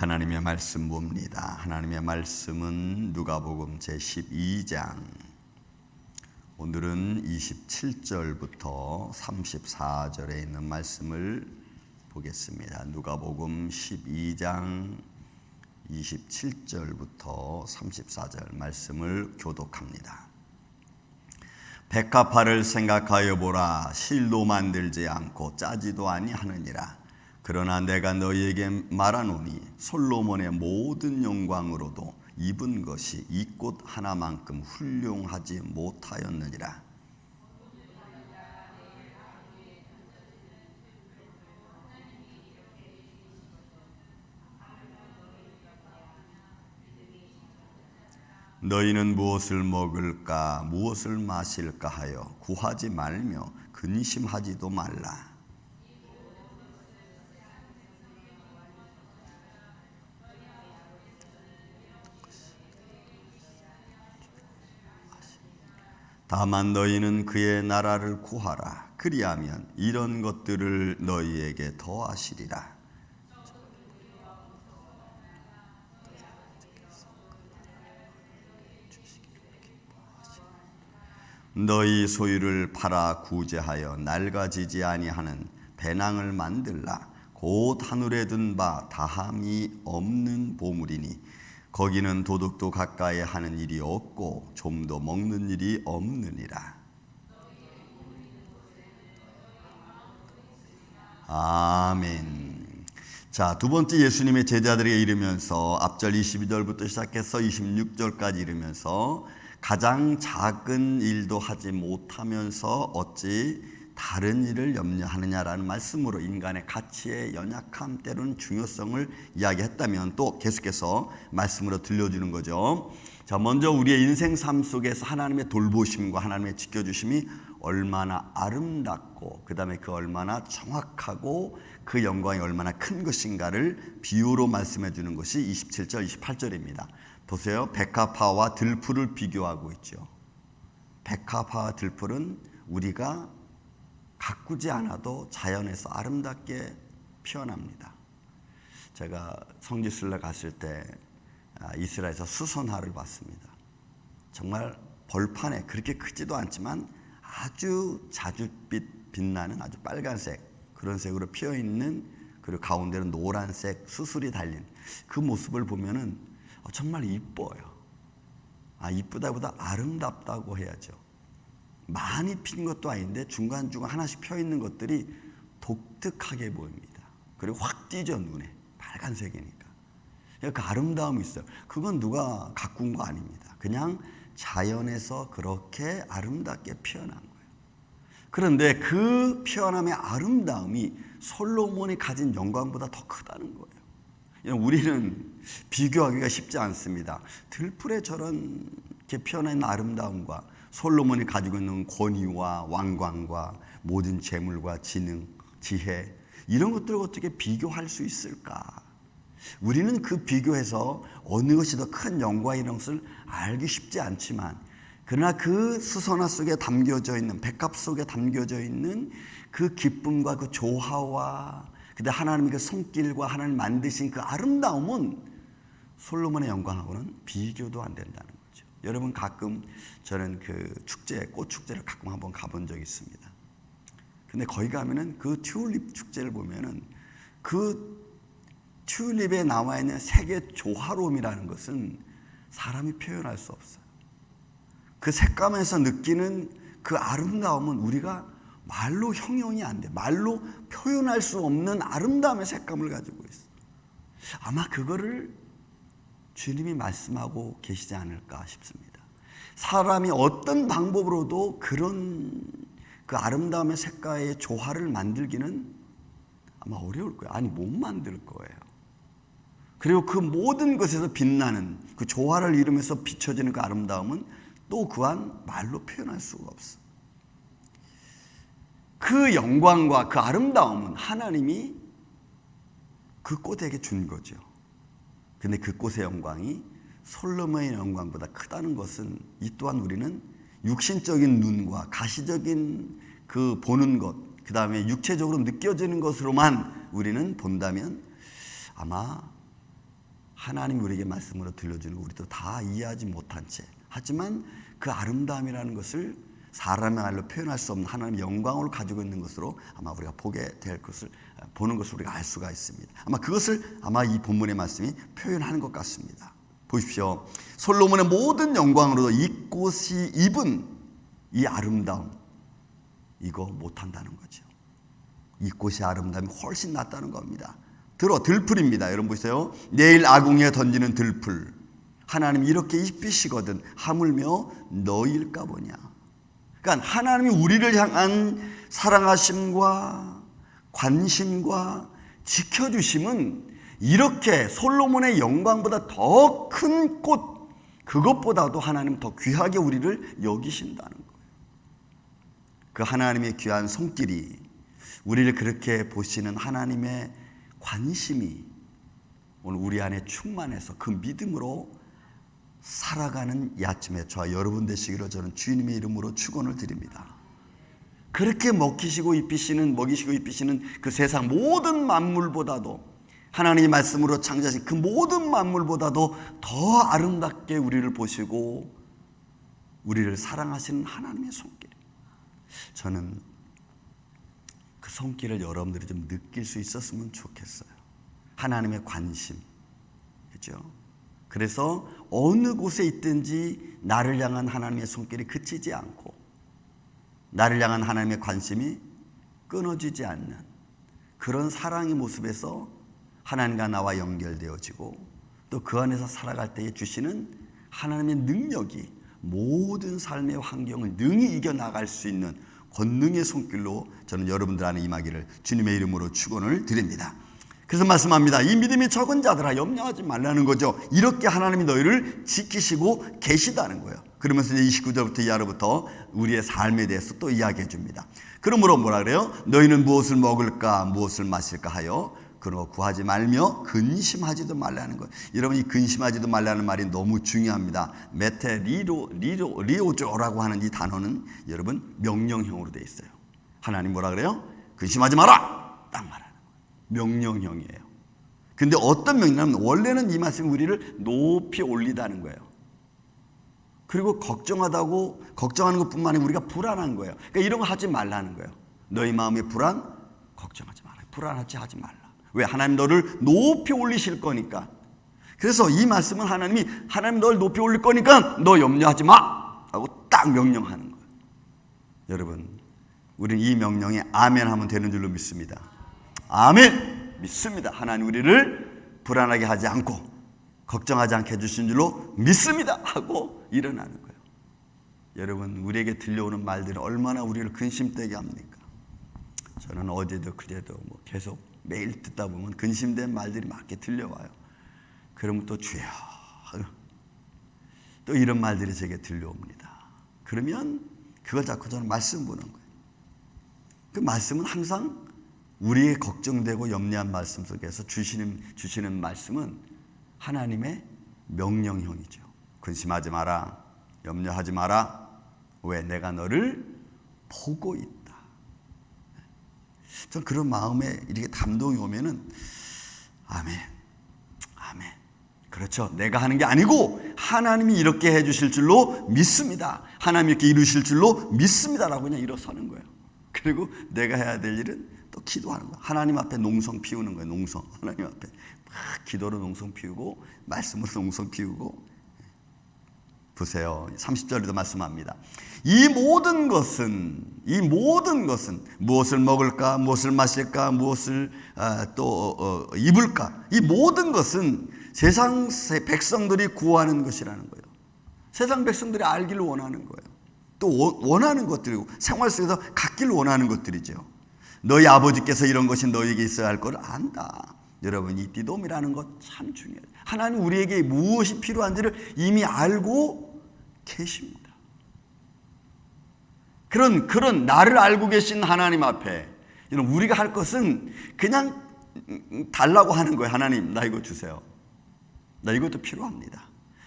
하나님의 말씀 봅니다. 하나님의 말씀은 누가복음 제12장, 오늘은 27절부터 34절에 있는 말씀을 보겠습니다. 누가복음 12장 27절부터 34절 말씀을 교독합니다. 백합화를 생각하여 보라. 실도 만들지 않고 짜지도 아니하느니라. 그러나 내가 너희에게 말하노니 솔로몬의 모든 영광으로도 입은 것이 이 꽃 하나만큼 훌륭하지 못하였느니라. 너희는 무엇을 먹을까 무엇을 마실까 하여 구하지 말며 근심하지도 말라. 다만 너희는 그의 나라를 구하라. 그리하면 이런 것들을 너희에게 더하시리라. 너희 소유를 팔아 구제하여 낡아지지 아니하는 배낭을 만들라. 곧 하늘에 든 바 다함이 없는 보물이니 거기는 도둑도 가까이 하는 일이 없고 좀도 먹는 일이 없느니라. 아멘. 자, 두 번째 예수님의 제자들에게 이르면서 앞절 22절부터 시작해서 26절까지 이르면서 가장 작은 일도 하지 못하면서 어찌 다른 일을 염려하느냐라는 말씀으로 인간의 가치의 연약함 때로는 중요성을 이야기했다면 또 계속해서 말씀으로 들려주는 거죠. 자, 먼저 우리의 인생 삶 속에서 하나님의 돌보심과 하나님의 지켜주심이 얼마나 아름답고 그 다음에 그 얼마나 정확하고 그 영광이 얼마나 큰 것인가를 비유로 말씀해 주는 것이 27절 28절입니다. 보세요. 백합화와 들풀을 비교하고 있죠. 백합화와 들풀은 우리가 가꾸지 않아도 자연에서 아름답게 피어납니다. 제가 성지순례 갔을 때 이스라엘에서 수선화를 봤습니다. 정말 벌판에 그렇게 크지도 않지만 아주 자줏빛 빛나는 아주 빨간색 그런 색으로 피어있는, 그리고 가운데는 노란색 수술이 달린 그 모습을 보면은 정말 이뻐요. 이쁘다보다 아름답다고 해야죠. 많이 핀 것도 아닌데 중간중간 하나씩 펴있는 것들이 독특하게 보입니다. 그리고 확 띄죠, 눈에. 빨간색이니까. 그 아름다움이 있어요. 그건 누가 가꾼 거 아닙니다. 그냥 자연에서 그렇게 아름답게 피어난 거예요. 그런데 그 피어남의 아름다움이 솔로몬이 가진 영광보다 더 크다는 거예요. 우리는 비교하기가 쉽지 않습니다. 들풀에 저런 게 피어난 아름다움과 솔로몬이 가지고 있는 권위와 왕관과 모든 재물과 지능, 지혜, 이런 것들을 어떻게 비교할 수 있을까? 우리는 그 비교해서 어느 것이 더 큰 영광이라는 것을 알기 쉽지 않지만, 그러나 그 수선화 속에 담겨져 있는, 백합 속에 담겨져 있는 그 기쁨과 그 조화와 그다음 하나님의 그 손길과 하나님 만드신 그 아름다움은 솔로몬의 영광하고는 비교도 안 된다는 거예요. 여러분, 가끔 저는 그 축제, 꽃 축제를 가끔 한번 가본 적이 있습니다. 근데 거기 가면은 그 튤립 축제를 보면은 그 튤립에 나와 있는 색의 조화로움이라는 것은 사람이 표현할 수 없어요. 그 색감에서 느끼는 그 아름다움은 우리가 말로 형용이 안 돼. 말로 표현할 수 없는 아름다움의 색감을 가지고 있어요. 아마 그거를 주님이 말씀하고 계시지 않을까 싶습니다. 사람이 어떤 방법으로도 그런 그 아름다움의 색깔의 조화를 만들기는 아마 어려울 거예요. 못 만들 거예요. 그리고 그 모든 것에서 빛나는 그 조화를 이루면서 비춰지는 그 아름다움은 또 그한 말로 표현할 수가 없어. 그 영광과 그 아름다움은 하나님이 그 꽃에게 준 거죠. 근데 그 꽃의 영광이 솔로몬의 영광보다 크다는 것은 이 또한 우리는 육신적인 눈과 가시적인 그 보는 것, 그 다음에 육체적으로 느껴지는 것으로만 우리는 본다면 아마 하나님이 우리에게 말씀으로 들려주는 거 우리도 다 이해하지 못한 채, 하지만 그 아름다움이라는 것을 사람의 말로 표현할 수 없는 하나님의 영광을 가지고 있는 것으로 아마 우리가 보는 것을 우리가 알 수가 있습니다. 아마 그것을 아마 이 본문의 말씀이 표현하는 것 같습니다. 보십시오. 솔로몬의 모든 영광으로도 이 꽃이 입은 이 아름다움, 이거 못한다는 거죠. 이 꽃의 아름다움이 훨씬 낫다는 겁니다. 들풀입니다. 여러분 보세요. 내일 아궁이에 던지는 들풀. 하나님이 이렇게 입히시거든 하물며 너희일까 보냐. 그러니까 하나님이 우리를 향한 사랑하심과 관심과 지켜주심은 이렇게 솔로몬의 영광보다 더 큰 꽃, 그것보다도 하나님 더 귀하게 우리를 여기신다는 거예요. 그 하나님의 귀한 손길이, 우리를 그렇게 보시는 하나님의 관심이 오늘 우리 안에 충만해서 그 믿음으로 살아가는 이 아침에 저와 여러분 되시기를 저는 주님의 이름으로 축원을 드립니다. 그렇게 먹이시고 입히시는 그 세상 모든 만물보다도, 하나님의 말씀으로 창조하신 그 모든 만물보다도 더 아름답게 우리를 보시고 우리를 사랑하시는 하나님의 손길, 저는 그 손길을 여러분들이 좀 느낄 수 있었으면 좋겠어요. 하나님의 관심, 그렇죠? 그래서 어느 곳에 있든지 나를 향한 하나님의 손길이 그치지 않고, 나를 향한 하나님의 관심이 끊어지지 않는 그런 사랑의 모습에서 하나님과 나와 연결되어지고, 또 그 안에서 살아갈 때에 주시는 하나님의 능력이 모든 삶의 환경을 능히 이겨나갈 수 있는 권능의 손길로 저는 여러분들 안에 임하기를 주님의 이름으로 축원을 드립니다. 그래서 말씀합니다. 이 믿음이 적은 자들아 염려하지 말라는 거죠. 이렇게 하나님이 너희를 지키시고 계시다는 거예요. 그러면서 이제 29절부터 이하로부터 우리의 삶에 대해서 또 이야기해 줍니다. 그러므로 뭐라 그래요? 너희는 무엇을 먹을까 무엇을 마실까 하여 그런 거 구하지 말며 근심하지도 말라는 거예요. 여러분, 이 근심하지도 말라는 말이 너무 중요합니다. 리오조라고 하는 이 단어는 여러분 명령형으로 되어 있어요. 하나님 뭐라 그래요? 근심하지 마라, 딱 말하는 거예요. 명령형이에요. 근데 어떤 명령이냐면 원래는 이 말씀이 우리를 높이 올리다는 거예요. 그리고 걱정하는 것뿐만 아니라 우리가 불안한 거예요. 그러니까 이런 거 하지 말라는 거예요. 너희 마음의 걱정하지 마라. 불안하지 하지 말라. 왜? 하나님 너를 높이 올리실 거니까. 그래서 이 말씀은 하나님 너를 높이 올릴 거니까 너 염려하지 마 하고 딱 명령하는 거예요. 여러분, 우리는 이 명령에 아멘 하면 되는 줄로 믿습니다. 아멘! 믿습니다. 하나님 우리를 불안하게 하지 않고 걱정하지 않게 해주신 줄로 믿습니다 하고 일어나는 거예요. 여러분, 우리에게 들려오는 말들이 얼마나 우리를 근심되게 합니까? 저는 어제도 그제도 계속 매일 듣다 보면 근심된 말들이 막 이렇게 들려와요. 그러면 또 주여, 또 이런 말들이 제게 들려옵니다. 그러면 그걸 자꾸 저는 말씀 보는 거예요. 그 말씀은 항상 우리의 걱정되고 염려한 말씀 속에서 주시는 말씀은 하나님의 명령형이죠. 근심하지 마라, 염려하지 마라. 왜? 내가 너를 보고 있다. 전 그런 마음에 이렇게 감동이 오면은 아멘. 그렇죠. 내가 하는 게 아니고 하나님이 이렇게 해주실 줄로 믿습니다. 하나님이 이렇게 이루실 줄로 믿습니다라고 그냥 일어서는 거예요. 그리고 내가 해야 될 일은 또 기도하는 거예요. 하나님 앞에 농성 피우는 거예요. 농성. 하나님 앞에 막 기도로 농성 피우고 말씀으로 농성 피우고. 보세요. 30절에도 말씀합니다. 이 모든 것은 무엇을 먹을까, 무엇을 마실까, 무엇을 또 입을까, 이 모든 것은 세상 백성들이 구하는 것이라는 거예요. 세상 백성들이 알기를 원하는 거예요. 또 원하는 것들이고 생활 속에서 갖기를 원하는 것들이죠. 너희 아버지께서 이런 것이 너희에게 있어야 할 걸 안다. 여러분, 이 띠돔이라는 것 참 중요해요. 하나님 우리에게 무엇이 필요한지를 이미 알고 계십니다. 그런 나를 알고 계신 하나님 앞에 우리가 할 것은 그냥 달라고 하는 거예요. 하나님, 나 이거 주세요. 나 이것도 필요합니다.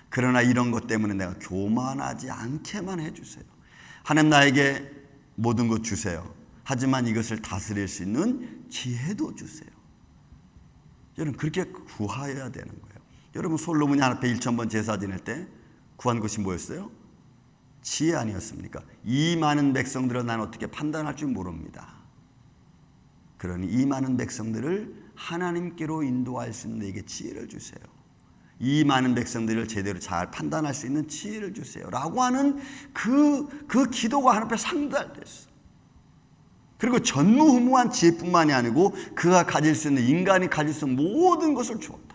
그러나 이런 것 때문에 내가 교만하지 않게만 해주세요. 하나님, 나에게 모든 것 주세요. 하지만 이것을 다스릴 수 있는 지혜도 주세요. 여러분, 그렇게 구하여야 되는 거예요. 여러분 솔로몬이 하나님 앞에 1000번 제사 지낼 때 구한 것이 뭐였어요? 지혜 아니었습니까? 이 많은 백성들을 난 어떻게 판단할 줄 모릅니다. 그러니 이 많은 백성들을 하나님께로 인도할 수 있는 내게 지혜를 주세요. 이 많은 백성들을 제대로 잘 판단할 수 있는 지혜를 주세요 라고 하는 그 기도가 하나님 앞에 상달됐어. 그리고 전무후무한 지혜뿐만이 아니고 그가 가질 수 있는, 인간이 가질 수 있는 모든 것을 주었다.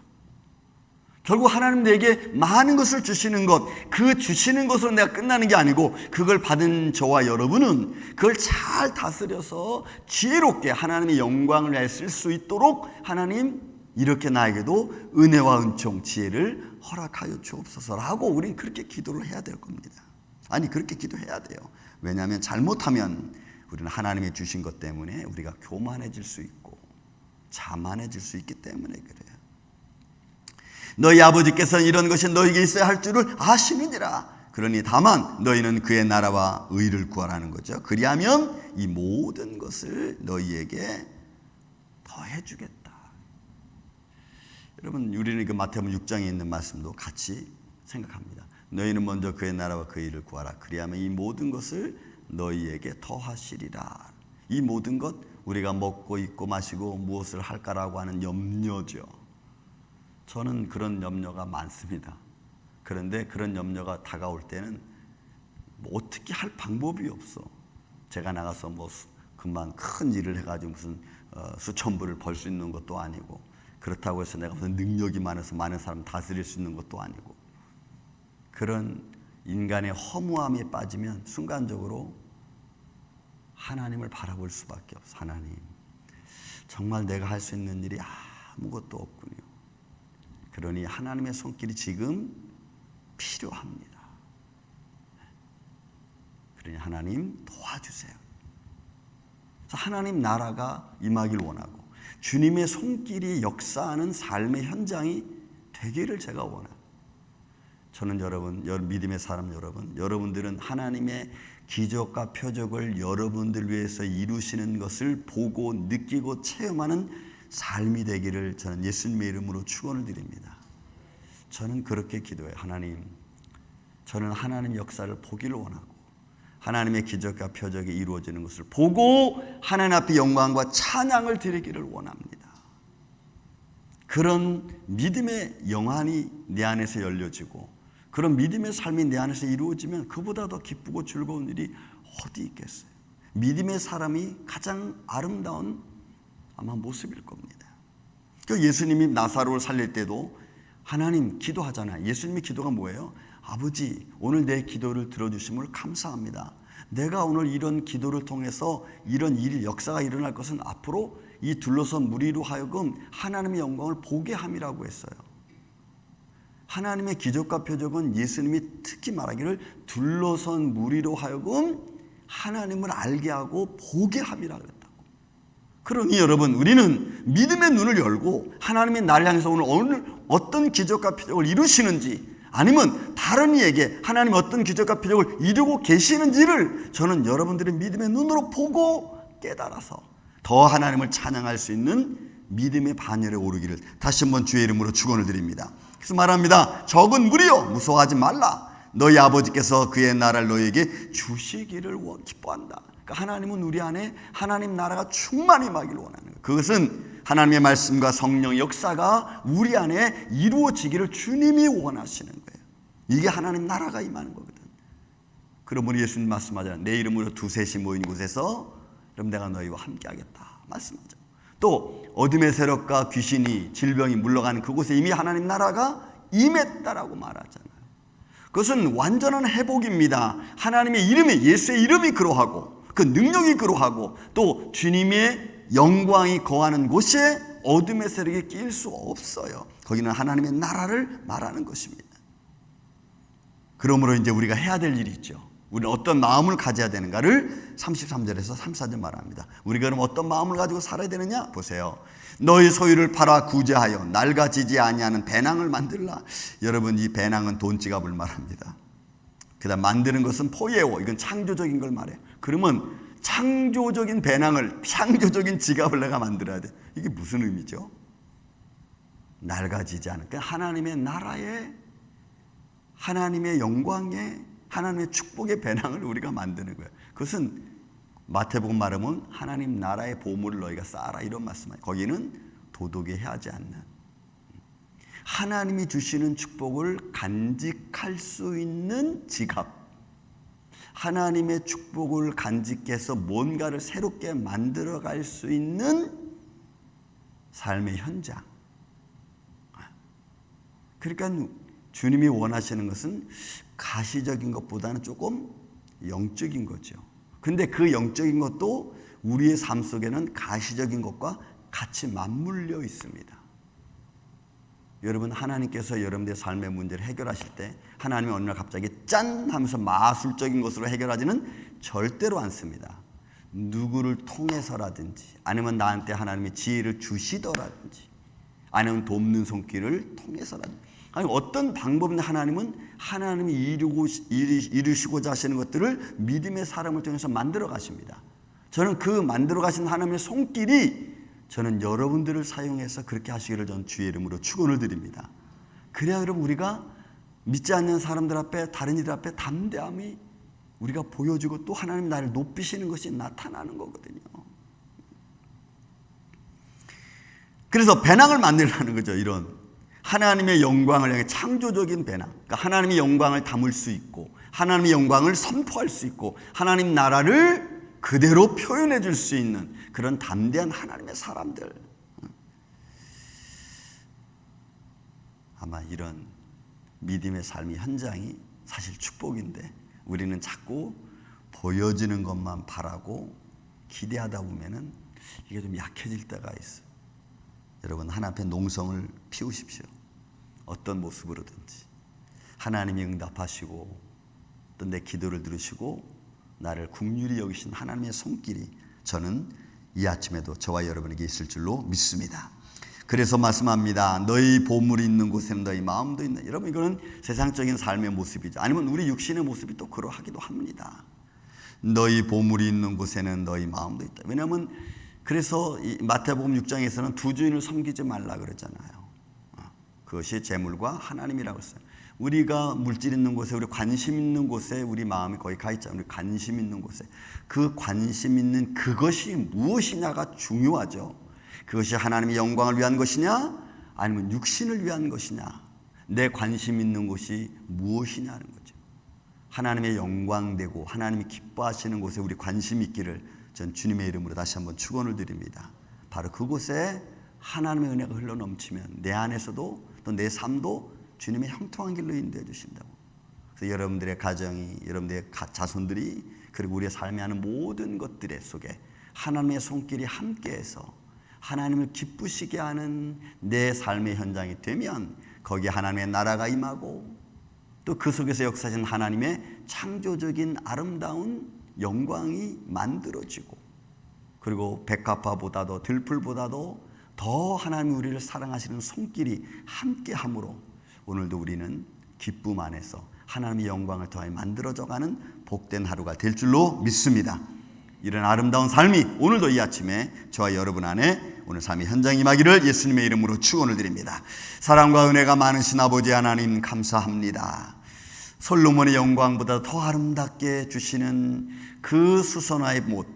결국 하나님 내게 많은 것을 주시는 것, 그 주시는 것으로 내가 끝나는 게 아니고 그걸 받은 저와 여러분은 그걸 잘 다스려서 지혜롭게 하나님의 영광을 위해 쓸 수 있도록 하나님 이렇게 나에게도 은혜와 은총, 지혜를 허락하여 주옵소서라고 우리는 그렇게 기도를 해야 될 겁니다. 아니 그렇게 기도해야 돼요. 왜냐하면 잘못하면 우리는 하나님이 주신 것 때문에 우리가 교만해질 수 있고 자만해질 수 있기 때문에 그래요. 너희 아버지께서는 이런 것이 너희에게 있어야 할 줄을 아시느니라. 그러니 다만 너희는 그의 나라와 의를 구하라는 거죠. 그리하면 이 모든 것을 너희에게 더해 주겠다. 여러분 우리는 그 마태복음 6장에 있는 말씀도 같이 생각합니다. 너희는 먼저 그의 나라와 그 의를 구하라. 그리하면 이 모든 것을 너희에게 더하시리라. 이 모든 것 우리가 먹고 입고 마시고 무엇을 할까라고 하는 염려죠. 저는 그런 염려가 많습니다. 그런데 그런 염려가 다가올 때는 뭐 어떻게 할 방법이 없어. 제가 나가서 뭐 금방 큰 일을 해가지고 무슨 수천 불을 벌 수 있는 것도 아니고, 그렇다고 해서 내가 무슨 능력이 많아서 많은 사람 다스릴 수 있는 것도 아니고, 그런 인간의 허무함에 빠지면 순간적으로 하나님을 바라볼 수밖에 없어. 하나님, 정말 내가 할 수 있는 일이 아무것도 없군요. 그러니 하나님의 손길이 지금 필요합니다. 그러니 하나님 도와주세요. 하나님 나라가 임하길 원하고 주님의 손길이 역사하는 삶의 현장이 되기를 제가 원해요. 저는 여러분, 믿음의 사람 여러분, 여러분들은 하나님의 기적과 표적을 여러분들 위해서 이루시는 것을 보고 느끼고 체험하는 삶이 되기를 저는 예수님의 이름으로 축원을 드립니다. 저는 그렇게 기도해요. 하나님, 저는 하나님 역사를 보기를 원하고 하나님의 기적과 표적이 이루어지는 것을 보고 하나님 앞에 영광과 찬양을 드리기를 원합니다. 그런 믿음의 영안이 내 안에서 열려지고 그런 믿음의 삶이 내 안에서 이루어지면 그보다 더 기쁘고 즐거운 일이 어디 있겠어요. 믿음의 사람이 가장 아름다운 아마 모습일 겁니다. 그 예수님이 나사로를 살릴 때도 하나님 기도하잖아요. 예수님의 기도가 뭐예요? 아버지, 오늘 내 기도를 들어주심을 감사합니다. 내가 오늘 이런 기도를 통해서 이런 일, 역사가 일어날 것은 앞으로 이 둘러선 무리로 하여금 하나님의 영광을 보게 함이라고 했어요. 하나님의 기적과 표적은 예수님이 특히 말하기를 둘러선 무리로 하여금 하나님을 알게 하고 보게 함이라고 했다고. 그러니 여러분, 우리는 믿음의 눈을 열고 하나님의 나를 향해서 오늘 어떤 기적과 표적을 이루시는지, 아니면 다른 이에게 하나님 어떤 기적과 표적을 이루고 계시는지를 저는 여러분들의 믿음의 눈으로 보고 깨달아서 더 하나님을 찬양할 수 있는 믿음의 반열에 오르기를 다시 한번 주의 이름으로 축원을 드립니다. 그래서 말합니다. 적은 무리여 무서워하지 말라. 너희 아버지께서 그의 나라를 너희에게 주시기를 기뻐한다. 그러니까 하나님은 우리 안에 하나님 나라가 충만히 임하기를 원하는 거예요. 그것은 하나님의 말씀과 성령의 역사가 우리 안에 이루어지기를 주님이 원하시는 거예요. 이게 하나님 나라가 임하는 거거든. 그러므로 예수님 말씀하잖아요. 내 이름으로 두셋이 모인 곳에서 그럼 내가 너희와 함께 하겠다 말씀하죠. 또 어둠의 세력과 귀신이, 질병이 물러가는 그곳에 이미 하나님 나라가 임했다라고 말하잖아요. 그것은 완전한 회복입니다. 하나님의 이름이, 예수의 이름이 그러하고 그 능력이 그러하고 또 주님의 영광이 거하는 곳에 어둠의 세력이 끼일 수 없어요. 거기는 하나님의 나라를 말하는 것입니다. 그러므로 이제 우리가 해야 될 일이 있죠. 우리는 어떤 마음을 가져야 되는가를 33절에서 34절 말합니다. 우리가 그럼 어떤 마음을 가지고 살아야 되느냐? 보세요. 너희 소유를 팔아 구제하여 낡아지지 아니하는 배낭을 만들라. 여러분, 이 배낭은 돈지갑을 말합니다. 그 다음 만드는 것은 포예오, 이건 창조적인 걸 말해요. 그러면 창조적인 배낭을, 창조적인 지갑을 내가 만들어야 돼. 이게 무슨 의미죠? 낡아지지 않은, 그러니까 하나님의 나라에, 하나님의 영광에, 하나님의 축복의 배낭을 우리가 만드는 거예요. 그것은 마태복음 말하면 하나님 나라의 보물을 너희가 쌓아라 이런 말씀이에요. 거기는 도덕에 해하지 않는, 하나님이 주시는 축복을 간직할 수 있는 지갑, 하나님의 축복을 간직해서 뭔가를 새롭게 만들어갈 수 있는 삶의 현장. 그러니까 주님이 원하시는 것은 가시적인 것보다는 조금 영적인 거죠. 근데 그 영적인 것도 우리의 삶 속에는 가시적인 것과 같이 맞물려 있습니다. 여러분, 하나님께서 여러분들의 삶의 문제를 해결하실 때 하나님이 어느 날 갑자기 짠 하면서 마술적인 것으로 해결하지는 절대로 않습니다. 누구를 통해서라든지, 아니면 나한테 하나님이 지혜를 주시더라든지, 아니면 돕는 손길을 통해서라든지, 아니 어떤 방법이나 하나님이 이루시고자 하시는 것들을 믿음의 사람을 통해서 만들어 가십니다. 저는 그 만들어 가신 하나님의 손길이 저는 여러분들을 사용해서 그렇게 하시기를 전 주의 이름으로 축원을 드립니다. 그래야 여러분, 우리가 믿지 않는 사람들 앞에, 다른 이들 앞에 담대함이 우리가 보여주고 또 하나님 나를 높이시는 것이 나타나는 거거든요. 그래서 배낭을 만들라는 거죠. 이런 하나님의 영광을 향해 창조적인 배낭, 그러니까 하나님의 영광을 담을 수 있고 하나님의 영광을 선포할 수 있고 하나님 나라를 그대로 표현해 줄 수 있는 그런 담대한 하나님의 사람들. 아마 이런 믿음의 삶의 현장이 사실 축복인데 우리는 자꾸 보여지는 것만 바라고 기대하다 보면은 이게 좀 약해질 때가 있어요. 여러분, 하나님 앞에 농성을 피우십시오. 어떤 모습으로든지 하나님이 응답하시고 또 내 기도를 들으시고 나를 긍휼히 여기신 하나님의 손길이 저는 이 아침에도 저와 여러분에게 있을 줄로 믿습니다. 그래서 말씀합니다. 너희 보물이 있는 곳에는 너희 마음도 있는. 여러분, 이거는 세상적인 삶의 모습이죠. 아니면 우리 육신의 모습이 또 그러하기도 합니다. 너희 보물이 있는 곳에는 너희 마음도 있다. 왜냐하면 그래서 이 마태복음 6장에서는 두 주인을 섬기지 말라 그랬잖아요. 그것이 재물과 하나님이라고 했어요. 우리가 물질 있는 곳에, 우리 관심 있는 곳에 우리 마음이 거의 가 있잖아요. 우리 관심 있는 곳에. 그 관심 있는 그것이 무엇이냐가 중요하죠. 그것이 하나님의 영광을 위한 것이냐, 아니면 육신을 위한 것이냐, 내 관심 있는 곳이 무엇이냐는 거죠. 하나님의 영광되고 하나님이 기뻐하시는 곳에 우리 관심이 있기를 전 주님의 이름으로 다시 한번 축원을 드립니다. 바로 그곳에 하나님의 은혜가 흘러넘치면 내 안에서도 또 내 삶도 주님의 형통한 길로 인도해 주신다고. 그래서 여러분들의 가정이, 여러분들의 자손들이, 그리고 우리의 삶에 하는 모든 것들의 속에 하나님의 손길이 함께해서 하나님을 기쁘시게 하는 내 삶의 현장이 되면 거기에 하나님의 나라가 임하고 또 그 속에서 역사하신 하나님의 창조적인 아름다운 영광이 만들어지고, 그리고 백합화보다도 들풀보다도 더 하나님이 우리를 사랑하시는 손길이 함께함으로 오늘도 우리는 기쁨 안에서 하나님의 영광을 더하여 만들어져가는 복된 하루가 될 줄로 믿습니다. 이런 아름다운 삶이 오늘도 이 아침에 저와 여러분 안에 오늘 삶의 현장이 임하기를 예수님의 이름으로 축원을 드립니다. 사랑과 은혜가 많으신 아버지 하나님, 감사합니다. 솔로몬의 영광보다 더 아름답게 주시는 그 수선화의 못,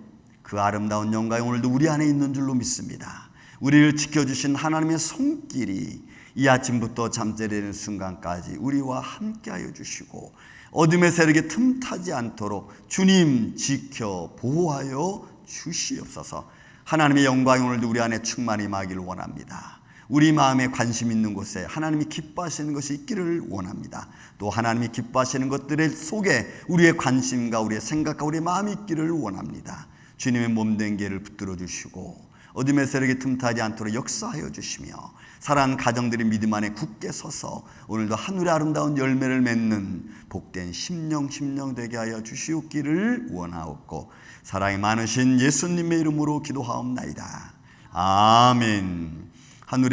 그 아름다운 영광이 오늘도 우리 안에 있는 줄로 믿습니다. 우리를 지켜주신 하나님의 손길이 이 아침부터 잠자리는 순간까지 우리와 함께하여 주시고 어둠의 세력에 틈타지 않도록 주님 지켜 보호하여 주시옵소서. 하나님의 영광이 오늘도 우리 안에 충만히 임하기를 원합니다. 우리 마음에 관심 있는 곳에 하나님이 기뻐하시는 것이 있기를 원합니다. 또 하나님이 기뻐하시는 것들의 속에 우리의 관심과 우리의 생각과 우리의 마음이 있기를 원합니다. 주님의 몸된 길을 붙들어 주시고 어둠의 세력에 틈타지 않도록 역사하여 주시며 사랑하는 가정들이 믿음 안에 굳게 서서 오늘도 하늘의 아름다운 열매를 맺는 복된 심령 되게 하여 주시옵기를 원하옵고 사랑이 많으신 예수님의 이름으로 기도하옵나이다. 아멘. 하늘의